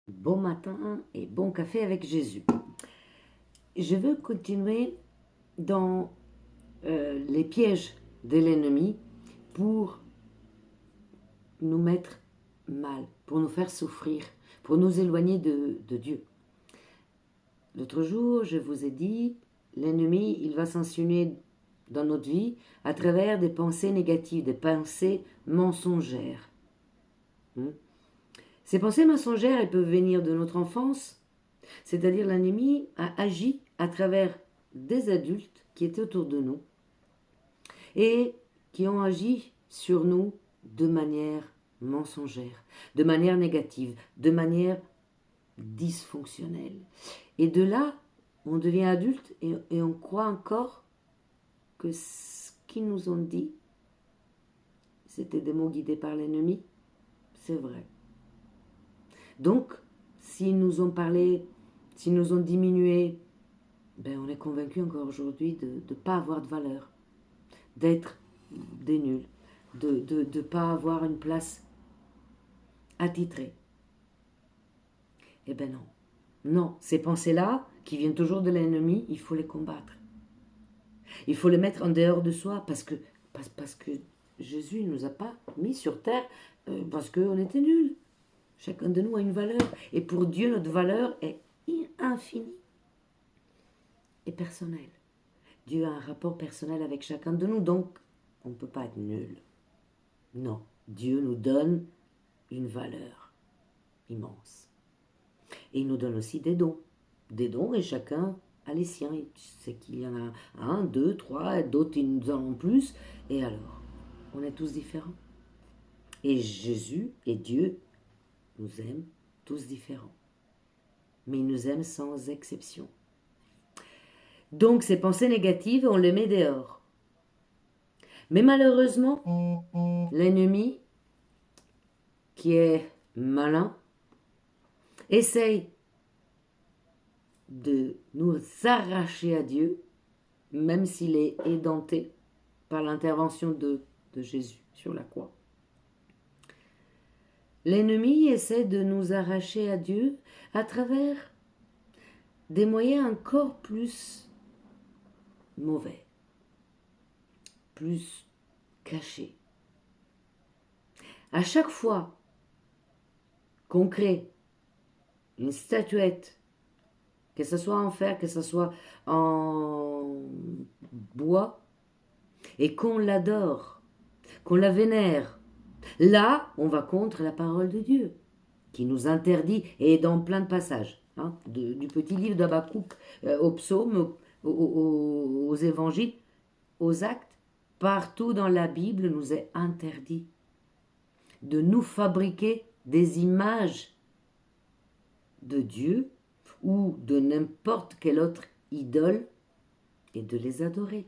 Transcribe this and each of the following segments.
Bon matin et bon café avec Jésus. Je veux continuer dans les pièges de l'ennemi pour nous mettre mal, pour nous faire souffrir, pour nous éloigner de Dieu. L'autre jour, je vous ai dit, l'ennemi, il va s'insinuer dans notre vie à travers des pensées négatives, des pensées mensongères. Ces pensées mensongères, elles peuvent venir de notre enfance, c'est-à-dire l'ennemi a agi à travers des adultes qui étaient autour de nous et qui ont agi sur nous de manière mensongère, de manière négative, de manière dysfonctionnelle. Et de là, on devient adulte et on croit encore que ce qu'ils nous ont dit, c'était des mots guidés par l'ennemi. C'est vrai. Donc, s'ils nous ont parlé, s'ils nous ont diminué, on est convaincu encore aujourd'hui de ne pas avoir de valeur, d'être des nuls, de ne pas avoir une place attitrée. Eh bien non. Non, ces pensées-là, qui viennent toujours de l'ennemi, il faut les combattre. Il faut les mettre en dehors de soi parce que Jésus ne nous a pas mis sur terre parce qu'on était nuls. Chacun de nous a une valeur. Et pour Dieu, notre valeur est infinie et personnelle. Dieu a un rapport personnel avec chacun de nous, donc on ne peut pas être nul. Non, Dieu nous donne une valeur immense. Et il nous donne aussi des dons. Des dons et chacun a les siens. Il sait qu'il y en a un, deux, trois, d'autres ils nous en ont plus. Et alors, on est tous différents. Et Jésus et Dieu nous aiment tous différents. Mais il nous aime sans exception. Donc ces pensées négatives, on les met dehors. Mais malheureusement, l'ennemi, qui est malin, essaye de nous arracher à Dieu, même s'il est édenté par l'intervention de Jésus sur la croix. L'ennemi essaie de nous arracher à Dieu à travers des moyens encore plus mauvais, plus cachés. À chaque fois qu'on crée une statuette, que ce soit en fer, que ce soit en bois, et qu'on l'adore, qu'on la vénère, là, on va contre la parole de Dieu, qui nous interdit, et dans plein de passages, du petit livre d'Habakkuk aux psaumes, aux évangiles, aux actes, partout dans la Bible nous est interdit de nous fabriquer des images de Dieu ou de n'importe quelle autre idole et de les adorer.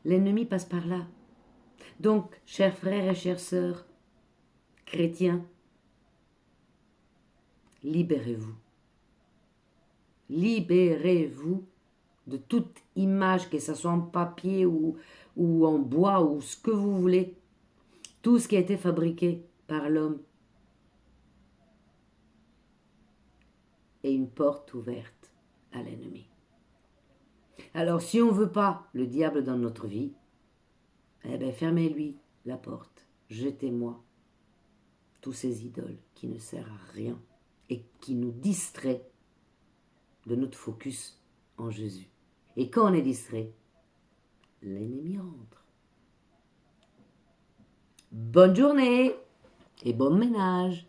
L'ennemi passe par là. Donc, chers frères et chères sœurs, chrétiens, libérez-vous. Libérez-vous de toute image, que ce soit en papier ou en bois ou ce que vous voulez. Tout ce qui a été fabriqué par l'homme est une porte ouverte à l'ennemi. Alors, si on ne veut pas le diable dans notre vie, fermez-lui la porte. Jetez-moi tous ces idoles qui ne servent à rien et qui nous distraient de notre focus en Jésus. Et quand on est distrait, l'ennemi rentre. Bonne journée et bon ménage.